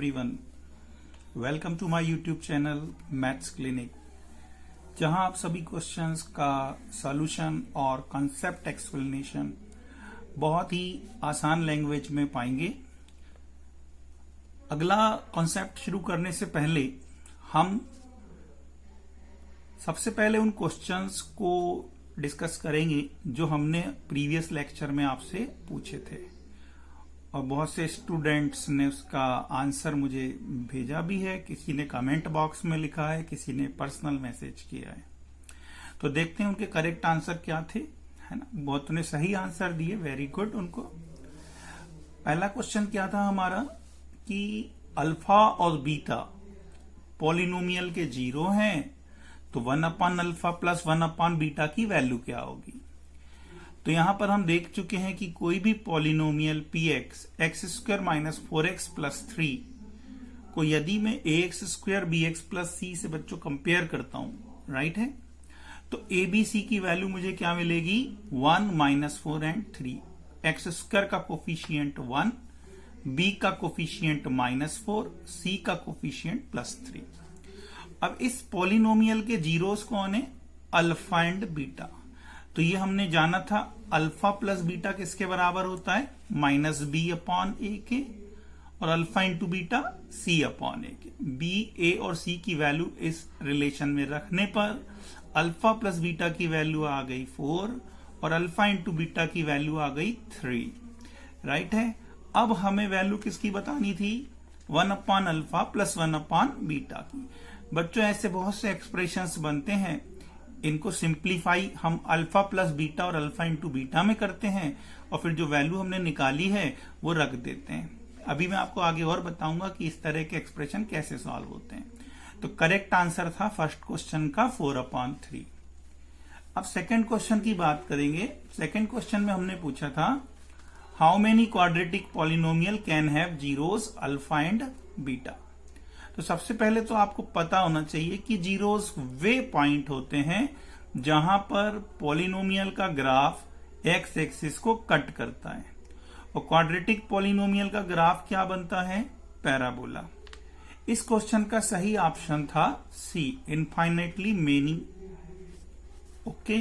everyone. Welcome to my YouTube channel maths clinic, जहां आप सभी क्वेश्चंस का सॉल्यूशन और कॉन्सेप्ट एक्सप्लेनेशन बहुत ही आसान लैंग्वेज में पाएंगे। अगला कॉन्सेप्ट शुरू करने से पहले हम सबसे पहले उन क्वेश्चंस को डिस्कस करेंगे जो हमने प्रीवियस लेक्चर में आपसे पूछे थे और बहुत से स्टूडेंट्स ने उसका आंसर मुझे भेजा भी है। किसी ने कमेंट बॉक्स में लिखा है, किसी ने पर्सनल मैसेज किया है। तो देखते हैं उनके करेक्ट आंसर क्या थे, है ना। बहुत ने सही आंसर दिए, वेरी गुड उनको। पहला क्वेश्चन क्या था हमारा कि अल्फा और बीटा पॉलिनोमियल के जीरो हैं तो 1/अल्फा प्लस 1/बीटा की वैल्यू क्या होगी। तो यहां पर हम देख चुके हैं कि कोई भी polynomial px x² minus 4x plus 3 को यदि मैं ax² bx प्लस c से बच्चों कंपेयर करता हूं, राइट है, तो abc की वैल्यू मुझे क्या मिलेगी 1 माइनस 4 एंड 3। x² का कोफिशियंट 1, b का कोफिशियंट -4, c का कोफिशियंट +3। अब इस पॉलिनोमियल के जीरोस कौन है, अल्फा एंड बीटा। तो ये हमने जाना था अल्फा प्लस बीटा किसके बराबर होता है, -b/a के, और अल्फा इंटू बीटा c/a के। b, a और c की वैल्यू इस रिलेशन में रखने पर अल्फा प्लस बीटा की वैल्यू आ गई 4 और अल्फा इंटू बीटा की वैल्यू आ गई 3, राइट है। अब हमें वैल्यू किसकी बतानी थी, 1/अल्फा प्लस 1/बीटा की। बच्चों ऐसे बहुत से एक्सप्रेशंस बनते हैं, इनको सिंप्लीफाई हम अल्फा प्लस बीटा और अल्फा इंटू बीटा में करते हैं और फिर जो वैल्यू हमने निकाली है वो रख देते हैं। अभी मैं आपको आगे और बताऊंगा कि इस तरह के एक्सप्रेशन कैसे सॉल्व होते हैं। तो करेक्ट आंसर था फर्स्ट क्वेश्चन का 4/3। अब सेकंड क्वेश्चन की बात करेंगे। सेकंड क्वेश्चन में हमने पूछा था how many quadratic polynomial can have zeros alpha and beta. तो सबसे पहले तो आपको पता होना चाहिए कि जीरोस वे पॉइंट होते हैं जहां पर पॉलिनोमियल का ग्राफ एक्स एक्सिस को कट करता है, और क्वाड्रेटिक पॉलिनोमियल का ग्राफ क्या बनता है, पैराबोला। इस क्वेश्चन का सही ऑप्शन था सी, इनफाइनाइटली मेनी। ओके,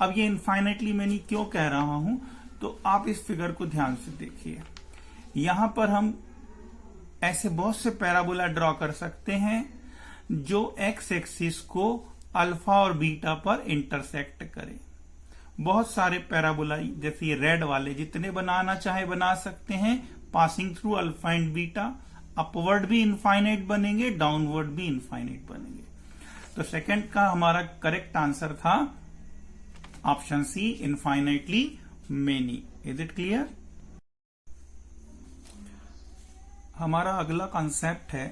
अब ये इनफाइनाइटली मेनी क्यों कह रहा हूं, तो आप इस फिगर को ध्यान से देखिए। यहां पर हम ऐसे बहुत से पैराबोला ड्रॉ कर सकते हैं जो एक्स एक्सिस को अल्फा और बीटा पर इंटरसेक्ट करे। बहुत सारे पैराबोला, जैसे ये रेड वाले, जितने बनाना चाहे बना सकते हैं, passing through alpha and beta. Upward भी इनफाइनाइट बनेंगे, डाउनवर्ड भी इनफाइनाइट बनेंगे। तो सेकंड का हमारा करेक्ट आंसर था option C, infinitely many. Is it clear. हमारा अगला कॉन्सेप्ट है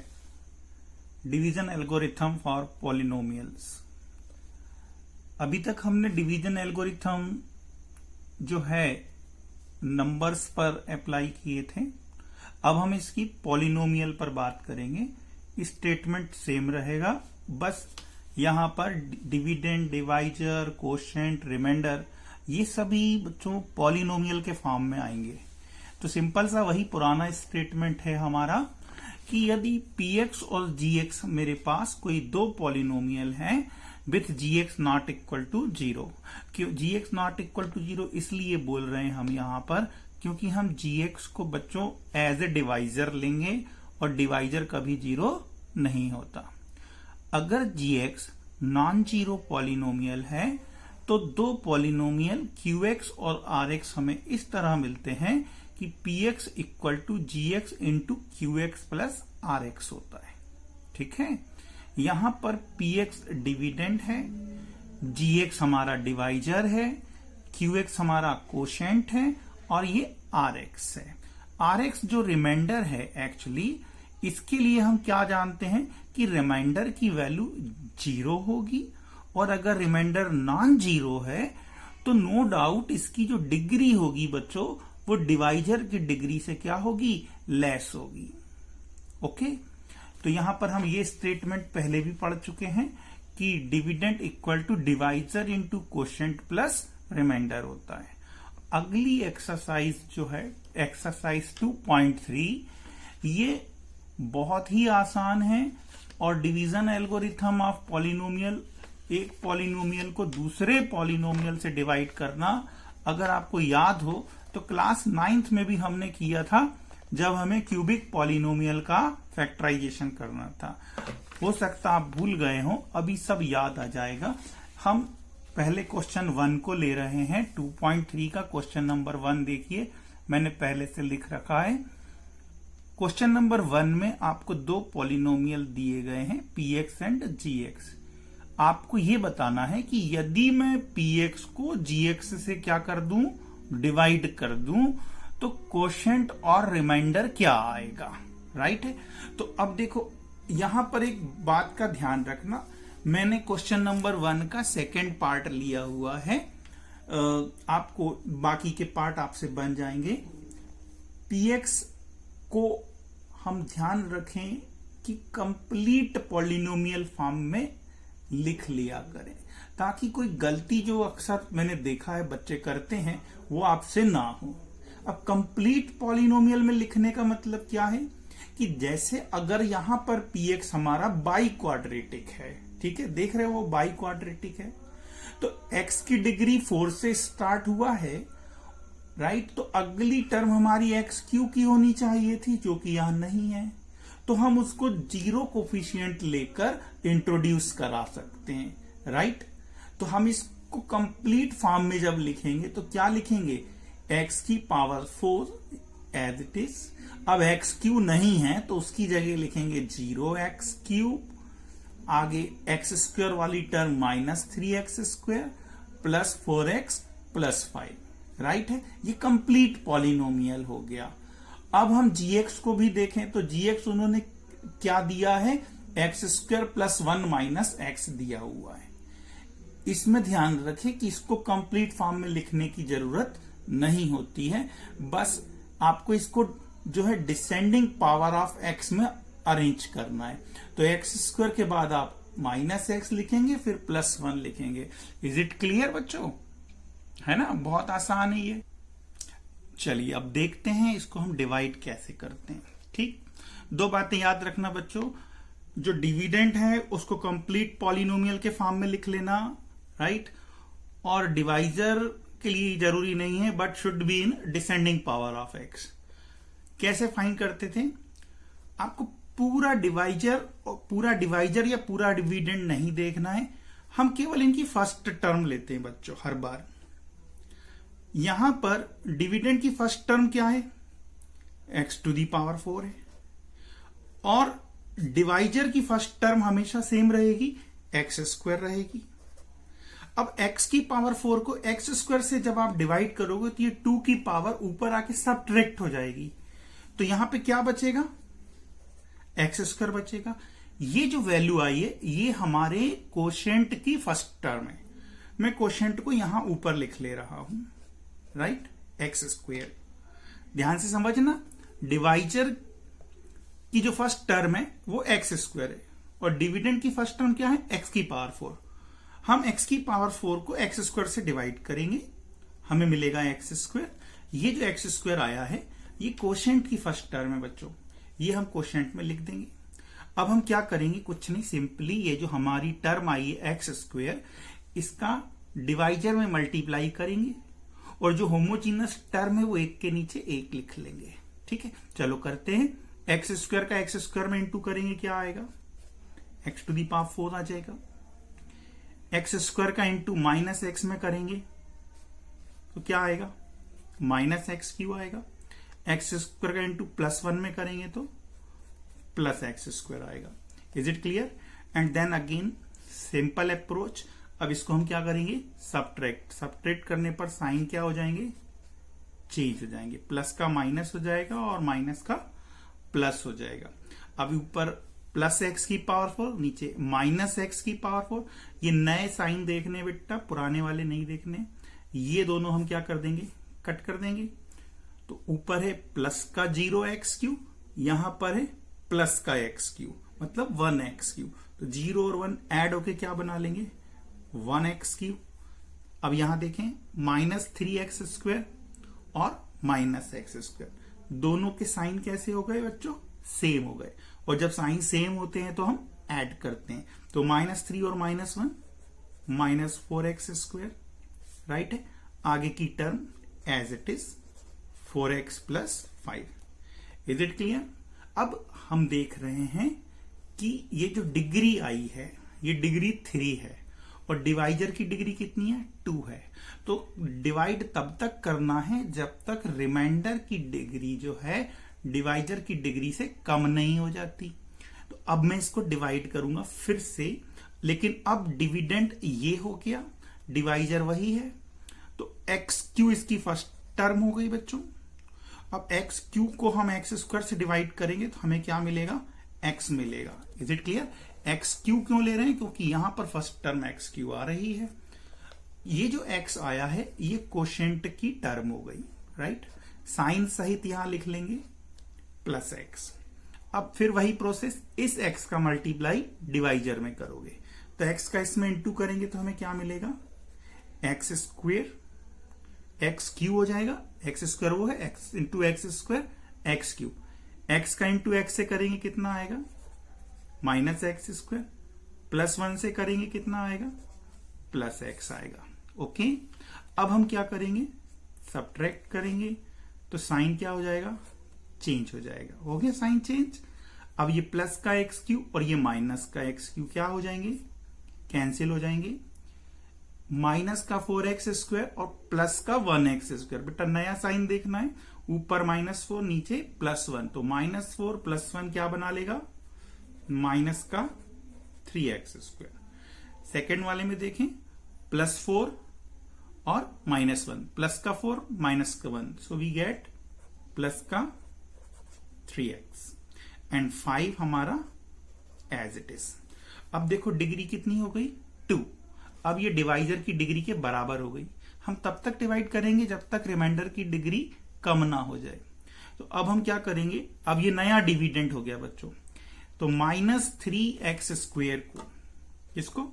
डिवीजन एल्गोरिथम फॉर पॉलिनोमियल्स। अभी तक हमने डिवीजन एल्गोरिथम जो है नंबर्स पर अप्लाई किए थे, अब हम इसकी पॉलिनोमियल पर बात करेंगे। स्टेटमेंट सेम रहेगा, बस यहां पर डिविडेंड, डिवाइजर, कोशेंट, रिमाइंडर, ये सभी बच्चों पॉलिनोमियल के फॉर्म में आएंगे। तो सिंपल सा वही पुराना स्टेटमेंट है हमारा कि यदि px और gx मेरे पास कोई दो पॉलिनोमियल हैं with gx not equal to 0। क्यों gx नॉट इक्वल टू 0 इसलिए बोल रहे हैं हम यहां पर, क्योंकि हम gx को बच्चों एज ए डिवाइजर लेंगे और डिवाइजर कभी 0 नहीं होता। अगर gx नॉन जीरो पॉलिनोमियल है तो दो पॉलिनोमियल qx और rx हमें इस तरह मिलते हैं कि px equal to gx into qx plus rx होता है, ठीक है। यहां पर px डिविडेंड है, gx हमारा डिवाइजर है, qx हमारा कोशेंट है और ये rx है। rx जो रिमाइंडर है एक्चुअली, इसके लिए हम क्या जानते हैं कि रिमाइंडर की वैल्यू 0 होगी, और अगर रिमाइंडर नॉन जीरो है तो नो डाउट इसकी जो डिग्री होगी बच्चों वो डिवाइजर की डिग्री से क्या होगी, लेस होगी। ओके, तो यहां पर हम ये स्टेटमेंट पहले भी पढ़ चुके हैं कि dividend equal to divisor into quotient plus remainder होता है। अगली एक्सरसाइज जो है एक्सरसाइज 2.3, ये बहुत ही आसान है और डिवीजन एल्गोरिथम ऑफ पॉलिनोमियल, एक पॉलिनोमियल को दूसरे पॉलिनोमियल से डिवाइड करना, अगर आपको याद हो तो क्लास 9th में भी हमने किया था जब हमें क्यूबिक पॉलिनोमियल का फैक्टराइजेशन करना था। हो सकता आप भूल गए हो, अभी सब याद आ जाएगा। हम पहले क्वेश्चन 1 को ले रहे हैं। 2.3 का क्वेश्चन नंबर 1 देखिए, मैंने पहले से लिख रखा है। क्वेश्चन नंबर 1 में आपको दो पॉलिनोमियल दिए गए हैं, px एंड gx। आपको ये बताना है कि यदि मैं px को gx से क्या कर दूं, डिवाइड कर दूं, तो कोशेंट और रिमाइंडर क्या आएगा, राइट है। तो अब देखो यहां पर एक बात का ध्यान रखना, मैंने क्वेश्चन नंबर 1 का सेकंड पार्ट लिया हुआ है, आपको बाकी के पार्ट आपसे बन जाएंगे। px को हम ध्यान रखें कि कंप्लीट पॉलिनोमियल फॉर्म में लिख लिया करें, ताकि कोई गलती जो अक्सर मैंने देखा है बच्चे करते हैं वो आपसे ना हो। अब कंप्लीट पॉलिनोमियल में लिखने का मतलब क्या है कि जैसे अगर यहां पर px हमारा बाई क्वाड्रेटिक है, ठीक है, देख रहे हो वो बाई क्वाड्रेटिक है, तो x की डिग्री 4 से स्टार्ट हुआ है, राइट। तो अगली टर्म हमारी एक्स क्यू की होनी चाहिए थी, जो कि यहां नहीं है, तो हम उसको जीरो कोफिशिएंट लेकर इंट्रोड्यूस करा सकते हैं, राइट। तो हम इसको कंप्लीट फॉर्म में जब लिखेंगे तो क्या लिखेंगे, एक्स की पावर 4 एज इट इज। अब एक्स क्यू नहीं है तो उसकी जगह लिखेंगे 0x3, आगे एक्स स्क्वायर वाली term -3x² plus 4x plus 5, right है। ये कंप्लीट पॉलिनोमियल हो गया। अब हम gx को भी देखें तो gx उन्होंने क्या दिया है, x² प्लस 1 माइनस x दिया हुआ है। इसमें ध्यान रखें कि इसको कंप्लीट फॉर्म में लिखने की जरूरत नहीं होती है, बस आपको इसको जो है डिसेंडिंग पावर ऑफ x में अरेंज करना है। तो x² के बाद आप -x लिखेंगे, फिर +1 लिखेंगे। इज इट क्लियर बच्चों, है ना, बहुत आसान है ये। चलिए अब देखते हैं इसको हम डिवाइड कैसे करते हैं। ठीक, दो बातें याद रखना बच्चों, जो डिविडेंड है उसको कंप्लीट पॉलिनोमियल के फॉर्म में लिख लेना, राइट, और डिवाइजर के लिए जरूरी नहीं है, but should be in descending power of x। कैसे फाइंड करते थे, आपको पूरा डिवाइजर या पूरा डिविडेंड नहीं देखना है, हम केवल इनकी फर्स्ट टर्म लेते हैं बच्चों हर बार। यहां पर डिविडेंड की फर्स्ट टर्म क्या है, x⁴ है, और डिवाइजर की फर्स्ट टर्म हमेशा सेम रहेगी, x² रहेगी। अब x⁴ को x² से जब आप डिवाइड करोगे तो ये 2 की पावर ऊपर आके सब्ट्रैक्ट हो जाएगी, तो यहां पे क्या बचेगा, x² बचेगा। ये जो वैल्यू आई है ये हमारे कोशेंट की फर्स्ट टर्म है, मैं कोशेंट को यहां ऊपर लिख ले रहा हूं, राइट, x²। ध्यान से समझना, डिवाइजर की जो फर्स्ट टर्म है वो x² है और डिविडेंड की फर्स्ट टर्म क्या है, x⁴। हम x⁴ को x² से डिवाइड करेंगे, हमें मिलेगा x²। ये जो x² आया है ये कोशेंट की फर्स्ट टर्म है बच्चों, ये हम कोशेंट में लिख देंगे। अब हम क्या करेंगे, कुछ नहीं, सिंपली ये जो हमारी टर्म आई है x², इसका डिवाइजर में मल्टीप्लाई करेंगे और जो होमोजीनस टर्म है वो एक के नीचे एक लिख लेंगे। ठीक है, चलो करते हैं। x² का x² में इंटू करेंगे, क्या आएगा, x⁴ आ जाएगा। x² का इंटू -x में करेंगे तो क्या आएगा, -x³ आएगा। x² का इंटू +1 में करेंगे तो +x² आएगा। Is it clear? And then again simple approach, अब इसको हम क्या करेंगे, सब्ट्रैक्ट करने पर साइन क्या हो जाएंगे, चेंज हो जाएंगे, प्लस का माइनस हो जाएगा और माइनस का प्लस हो जाएगा। अब ऊपर +x⁴, नीचे -x⁴। ये नए साइन देखने बेटा, पुराने वाले नहीं देखने। ये दोनों हम क्या कर देंगे, कट कर देंगे। तो ऊपर है प्लस का 0x3, यहां पर है प्लस का x3, मतलब 1x3। तो 0 और 1 ऐड होके क्या बना लेंगे, 1x3। अब यहां देखें -3x² और -x², दोनों के साइन कैसे हो गए बच्चों, सेम हो गए। और जब साइन सेम होते हैं तो हम ऐड करते हैं। तो -3 और -1 -4x², राइट है। आगे की term as it is 4x + 5। Is it clear? अब हम देख रहे हैं कि ये जो डिग्री आई है ये डिग्री 3 है और डिवाइजर की डिग्री कितनी है? 2 है। तो डिवाइड तब तक करना है जब तक रिमाइंडर की डिग्री जो है डिवाइजर की डिग्री से कम नहीं हो जाती। तो अब मैं इसको डिवाइड करूंगा फिर से, लेकिन अब डिविडेंड ये हो गया, डिवाइजर वही है। तो x³ इसकी फर्स्ट टर्म हो गई बच्चों। अब x³ को हम x² से डिवाइड करेंगे तो हमें क्या मिलेगा? x मिलेगा। Is it clear? x³ क्यों ले रहे हैं? क्योंकि यहां पर फर्स्ट टर्म x³ आ रही है। ये जो x आया है ये कोशेंट की टर्म हो गई, राइट। साइन सहित यहां लिख लेंगे +x। अब फिर वही प्रोसेस, इस x का मल्टीप्लाई डिवाइजर में करोगे तो x का इसमें इंटू करेंगे तो हमें क्या मिलेगा? x², x³ हो जाएगा। x² वो है, x into x², x³। x का इंटू x से करेंगे कितना आएगा? -x²। +1 से करेंगे कितना आएगा? +x आएगा। ओके, अब हम क्या करेंगे? सब्ट्रैक्ट करेंगे तो साइन क्या हो जाएगा? चेंज हो जाएगा। हो गया साइन चेंज। अब ये प्लस का x³ और ये माइनस का x³ क्या हो जाएंगे? कैंसिल हो जाएंगे। माइनस का 4x² और प्लस का 1x²। बेटा नया साइन देखना है, ऊपर -4 नीचे +1, तो -4 + 1 क्या बना लेगा? माइनस का 3x²। सेकेंड वाले में देखें, +4 और -1, प्लस का 4 माइनस का 1, सो वी गेट प्लस का 3x एंड 5 हमारा एज इट इज। अब देखो डिग्री कितनी हो गई? 2। अब ये डिवाइजर की डिग्री के बराबर हो गई। हम तब तक डिवाइड करेंगे जब तक रिमाइंडर की डिग्री कम ना हो जाए। तो अब हम क्या करेंगे? अब ये नया डिविडेंड हो गया बच्चों, तो -3x² को, इसको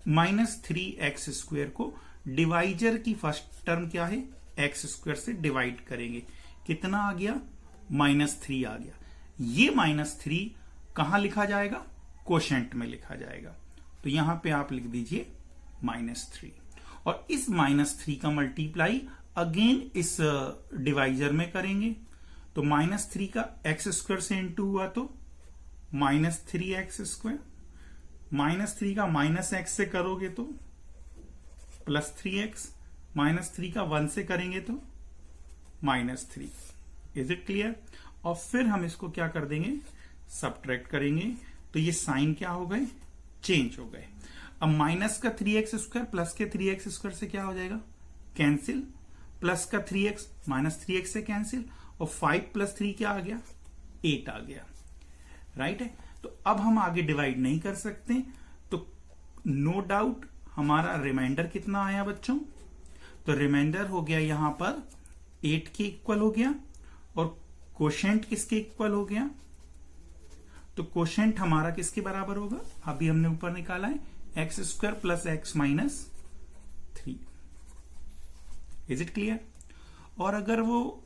-3x² को डिवाइजर की फर्स्ट टर्म क्या है? x² से डिवाइड करेंगे। कितना आ गया? -3 आ गया। ये -3 कहां लिखा जाएगा? कोशेंट में लिखा जाएगा। तो यहां पे आप लिख दीजिए -3 और इस -3 का मल्टीप्लाई अगेन इस डिवाइजर में करेंगे। तो -3 का x² से इंटू हुआ तो -3x², -3 का -x से करोगे तो +3x, -3 का 1 से करेंगे तो -3। Is it clear? और फिर हम इसको क्या कर देंगे? सब्ट्रैक्ट करेंगे तो ये साइन क्या हो गए? चेंज हो गए। अब माइनस का 3x² प्लस के 3x² से क्या हो जाएगा? कैंसिल। प्लस का 3x -3x से कैंसिल और 5 + 3 क्या आ गया? 8 आ गया, राइट है। तो अब हम आगे डिवाइड नहीं कर सकते, तो नो डाउट हमारा रिमाइंडर कितना आया बच्चों? तो रिमाइंडर हो गया यहां पर 8 के इक्वल हो गया और कोशेंट किसके इक्वल हो गया? तो कोशेंट हमारा किसके बराबर होगा? अभी हमने ऊपर निकाला है x² + x - 3। Is it clear? और अगर वो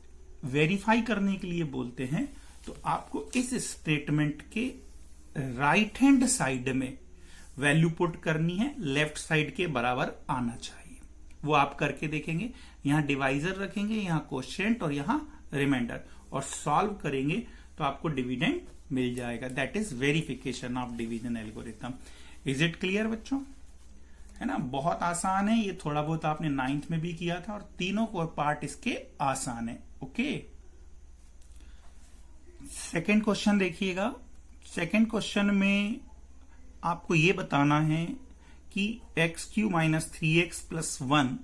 वेरीफाई करने के लिए बोलते हैं तो आपको इस स्टेटमेंट के राइट हैंड साइड में वैल्यू पुट करनी है, लेफ्ट साइड के बराबर आना चाहिए। वो आप करके देखेंगे। यहां डिवाइजर रखेंगे, यहां कोशेंट और यहां रिमाइंडर, और सॉल्व करेंगे तो आपको डिविडेंड मिल जाएगा। That is verification of division algorithm. Is it clear बच्चों? है ना, बहुत आसान है ये। थोड़ा बहुत आपने 9th में भी किया था और तीनों को पार्ट इसके आसान है। ओके, सेकंड क्वेश्चन देखिएगा। सेकंड क्वेश्चन में आपको ये बताना है कि x³ - 3x + 1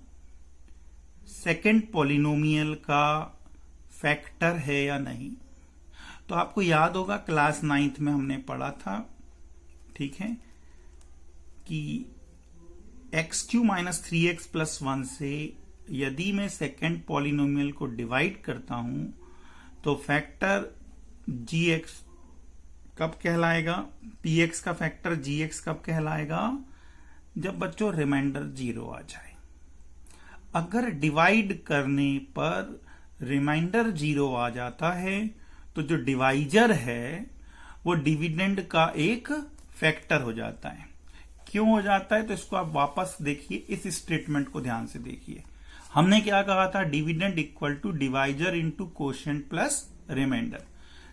सेकंड पॉलिनोमियल का फैक्टर है या नहीं। तो आपको याद होगा क्लास 9th में हमने पढ़ा था, ठीक है, कि x³ - 3x + 1 से यदि मैं सेकंड पॉलिनोमियल को डिवाइड करता हूं तो फैक्टर gx कब कहलाएगा? px का फैक्टर gx कब कहलाएगा? जब बच्चों रिमाइंडर 0 आ जाए। अगर डिवाइड करने पर रिमाइंडर 0 आ जाता है तो जो डिवाइजर है वो डिविडेंड का एक फैक्टर हो जाता है। क्यों हो जाता है, तो इसको आप वापस देखिए, इस स्टेटमेंट को ध्यान से देखिए। हमने क्या कहा था, dividend equal to divisor into quotient plus remainder.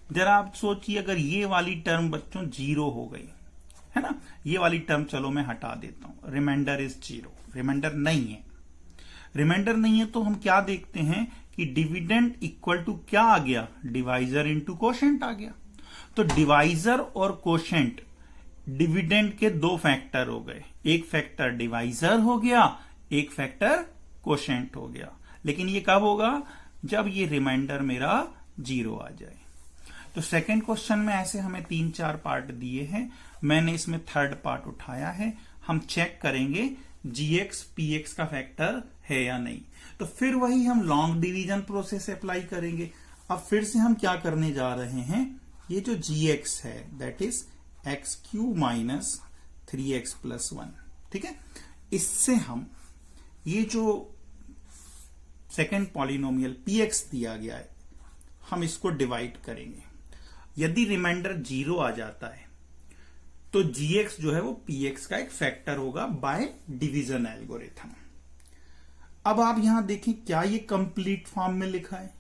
जरा आप सोचिए, अगर ये वाली टर्म बच्चों जीरो हो गई है ना, ये वाली टर्म चलो मैं हटा देता हूं, रिमाइंडर इज जीरो, रिमाइंडर नहीं है। रिमाइंडर नहीं है तो हम क्या देखते हैं कि डिविडेंड इक्वल टू क्या आ गया, डिवाइजर इंटू कोशेंट आ गया। तो डिवाइजर और कोशेंट डिविडेंड के दो फैक्टर हो गए, एक फैक्टर डिवाइजर हो गया, एक फैक्टर कोशेंट हो गया। लेकिन ये कब होगा, जब ये रिमाइंडर मेरा जीरो आ जाए। तो सेकंड क्वेश्चन में ऐसे हमें 3-4 पार्ट दिए हैं, मैंने इसमें थर्ड पार्ट उठाया है। हम चेक करेंगे जीएक्स पीएक्स का फैक्टर है या नहीं। तो फिर वही हम लॉन्ग डिवीजन प्रोसेस अप्लाई करेंगे। अब फिर से हम क्या करने जा रहे हैं, ये जो जीएक्स है that is x Q minus 3x plus 1, ठीक है। इससे हम ये जो सेकेंड पॉलिनोमियल px दिया गया है, हम इसको डिवाइड करेंगे। यदि रिमाइंडर जीरो आ जाता है तो gx जो है वो px का एक फैक्टर होगा बाय डिवीजन एल्गोरिथम। अब आप यहां देखें, क्या ये कंप्लीट फॉर्म में लिखा है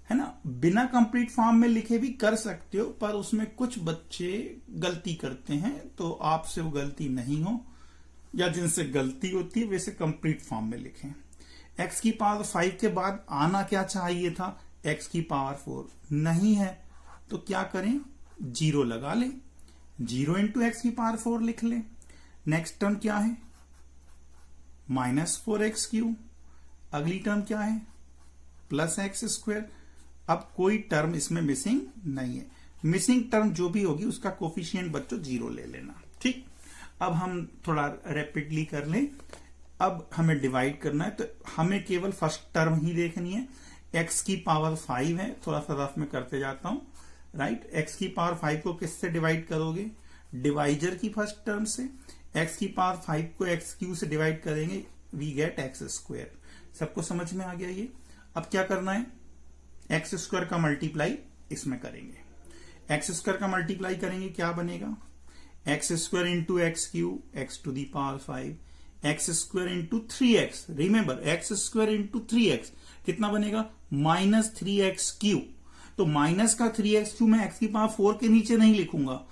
ना। बिना कंप्लीट फॉर्म में लिखे भी कर सकते हो, पर उसमें कुछ बच्चे गलती करते हैं, तो आपसे वो गलती नहीं हो, या जिनसे गलती होती है वैसे कंप्लीट फॉर्म में लिखें। x की पावर 5 के बाद आना क्या चाहिए था, x की पावर 4 नहीं है, तो क्या करें, जीरो लगा लें, 0 इंटू एक्स की पावर 4 लिख लें। नेक्स्ट टर्म क्या है, -4x3। अगली टर्म क्या है, +x²। अब कोई टर्म इसमें मिसिंग नहीं है। मिसिंग टर्म जो भी होगी उसका कोफिशिएंट बच्चों 0 ले लेना, ठीक। अब हम थोड़ा रैपिडली कर लें। अब हमें डिवाइड करना है, तो हमें केवल फर्स्ट टर्म ही देखनी है। x की पावर 5 है, थोड़ा सा रफ में करते जाता हूं, राइट। x की पावर 5 को किससे डिवाइड करोगे, डिवाइजर की फर्स्ट टर्म से। x की पावर 5 को x³ से डिवाइड करेंगे, वी गेट x²। सबको समझ में आ गया ये। अब क्या करना है, x² का मल्टीप्लाई इसमें करेंगे। x² का मल्टीप्लाई करेंगे, क्या बनेगा, x² into x³ x⁵, x² into 3x। Remember x² into 3x कितना बनेगा, -3x³। तो माइनस का 3x³ मैं x की पावर 4 के नीचे नहीं लिखूंगा,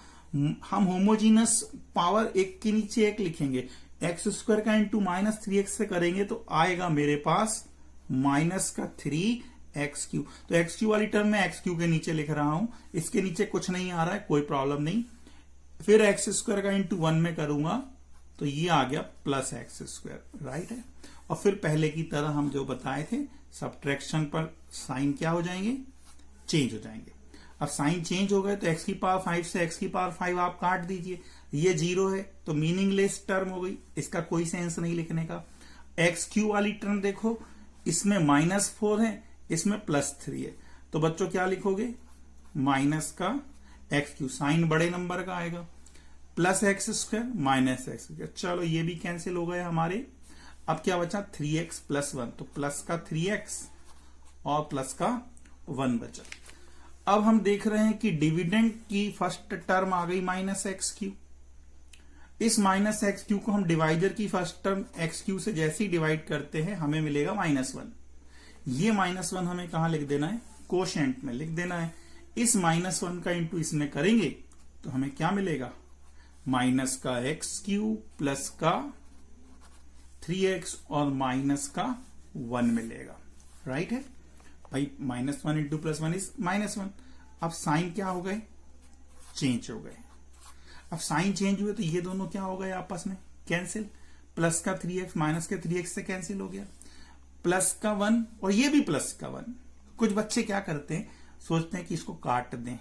हम होमोजीनस पावर एक के नीचे एक लिखेंगे। x² का इंटू -3x से करेंगे तो आएगा मेरे पास माइनस का 3x³। तो x³ वाली टर्म में x³ के नीचे लिख रहा हूं, इसके नीचे कुछ नहीं आ रहा है, कोई प्रॉब्लम नहीं। फिर x² का इंटू 1 में करूंगा तो ये आ गया +x², राइट है। और फिर पहले की तरह हम जो बताए थे, सब्ट्रैक्शन पर साइन क्या हो जाएंगे, चेंज हो जाएंगे। अब साइन चेंज हो गए तो x की पावर 5 से x की पावर 5 आप काट दीजिए, ये 0 है तो मीनिंगलेस टर्म हो गई, इसका कोई सेंस नहीं लिखने का। x³ वाली टर्म देखो, इसमें -4 है, इसमें +3 है, तो बच्चों क्या लिखोगे, माइनस का x³, साइन बड़े नंबर का आएगा, +x² -x²। चलो ये भी कैंसिल हो गए हमारे। अब क्या बचा, 3x + 1, तो प्लस का 3x और प्लस का 1 बचा। अब हम देख रहे हैं कि डिविडेंड की फर्स्ट टर्म आ गई -x³। इस -x³ को हम डिवाइजर की फर्स्ट टर्म x³ से जैसे ही डिवाइड करते हैं हमें मिलेगा -1। ये -1 हमें कहां लिख देना है, कोशेंट में लिख देना है। इस -1 का इंटू इसमें करेंगे तो हमें क्या मिलेगा, माइनस का x³ प्लस का 3x और माइनस का 1 मिलेगा, राइट है भाई। -1 इंटू +1 इज -1। अब साइन क्या हो गए, चेंज हो गए। अब साइन चेंज हुए तो ये दोनों क्या हो गए, आपस में कैंसिल। प्लस का 3x माइनस के 3x से कैंसिल हो गया, प्लस का 1 और ये भी प्लस का 1। कुछ बच्चे क्या करते हैं, सोचते हैं कि इसको काट दें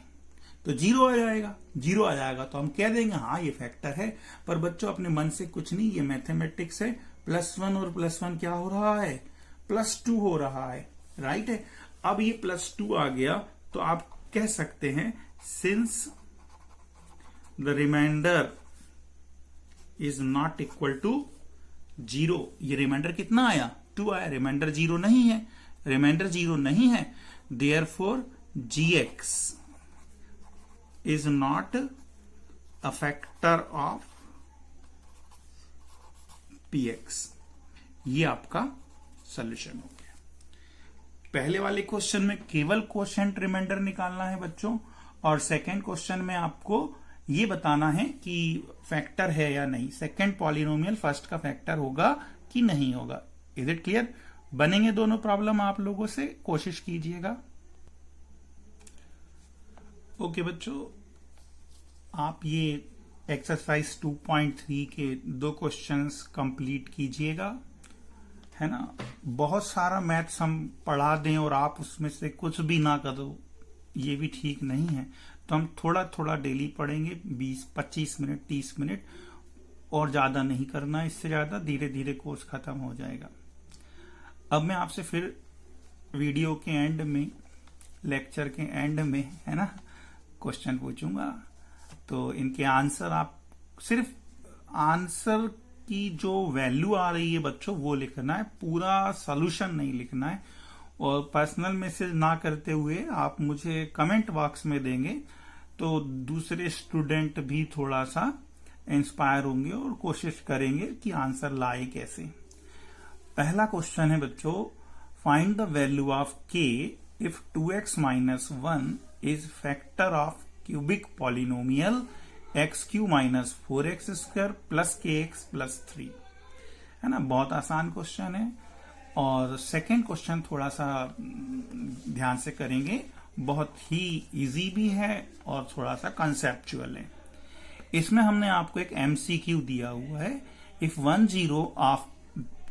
तो 0 आ जाएगा। 0 आ जाएगा तो हम कह देंगे हाँ ये फैक्टर है, पर बच्चों अपने मन से कुछ नहीं, ये मैथमेटिक्स है। +1 और +1 क्या हो रहा है, +2 हो रहा है, राइट है। अब ये +2 आ गया तो आप कह सकते हैं since the remainder is not equal to 0, ये रिमाइंडर कितना आया, 2 आया, रिमाइंडर 0 नहीं है, रिमाइंडर 0 नहीं है, therefore gx is not a factor of px। ये आपका सोल्यूशन हो गया। पहले वाले क्वेश्चन में केवल कोशेंट रिमाइंडर निकालना है बच्चों, और सेकंड क्वेश्चन में आपको ये बताना है कि फैक्टर है या नहीं, सेकंड पॉलिनोमियल फर्स्ट का फैक्टर होगा कि नहीं होगा। Is it clear? बनेंगे दोनों प्रॉब्लम आप लोगों से, कोशिश कीजिएगा। ओके बच्चों, आप ये एक्सरसाइज 2.3 के 2 क्वेश्चंस कंप्लीट कीजिएगा, है ना। बहुत सारा मैथ्स हम पढ़ा दें और आप उसमें से कुछ भी ना करो, ये भी ठीक नहीं है। तो हम थोड़ा थोड़ा डेली पढ़ेंगे, 20-25 मिनट 30 मिनट, और ज्यादा नहीं करना, इससे ज्यादा धीरे धीरे कोर्स खत्म हो जाएगा। अब मैं आपसे फिर वीडियो के एंड में, लेक्चर के एंड में, है ना, क्वेश्चन पूछूंगा। तो इनके आंसर, आप सिर्फ आंसर की जो वैल्यू आ रही है बच्चों वो लिखना है, पूरा सॉल्यूशन नहीं लिखना है। और पर्सनल मैसेज ना करते हुए आप मुझे कमेंट बॉक्स में देंगे तो दूसरे स्टूडेंट भी थोड़ा सा इंस्पायर होंगे और कोशिश करेंगे कि आंसर लाए कैसे। पहला क्वेश्चन है बच्चों, find the value of k if 2x minus 1 is factor of cubic polynomial x³ minus 4x square plus kx plus 3, है ना। बहुत आसान क्वेश्चन है। और सेकंड क्वेश्चन थोड़ा सा ध्यान से करेंगे, बहुत ही इजी भी है और थोड़ा सा कंसेप्चुअल है। इसमें हमने आपको एक MCQ दिया हुआ है, if 1 zero of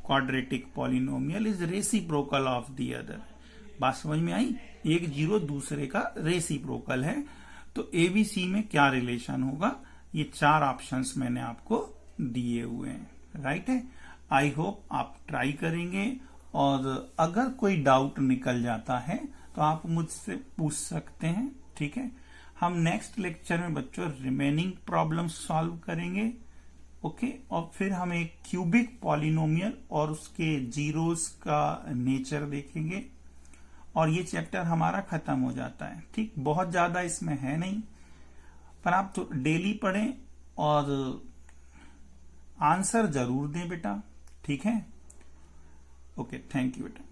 quadratic polynomial is reciprocal of the other. बात समझ में आई? एक जीरो दूसरे का रेसिप्रोकल है, तो ABC में क्या रिलेशन होगा? ये 4 ऑप्शंस मैंने आपको दिए हुए हैं, राइट है। आई होप आप ट्राई करेंगे, और अगर कोई डाउट निकल जाता है तो आप मुझसे पूछ सकते हैं, ठीक है। हम नेक्स्ट लेक्चर में बच्चों रिमेनिंग प्रॉब्लम सॉल्व करेंगे, ओके। और फिर हम एक क्यूबिक पॉलिनोमियल और उसके जीरोस का नेचर देखेंगे, और ये चैप्टर हमारा खत्म हो जाता है, ठीक। बहुत ज्यादा इसमें है नहीं, पर आप तो डेली पढ़ें और आंसर जरूर दें बेटा, ठीक है। ओके, थैंक यू बेटा।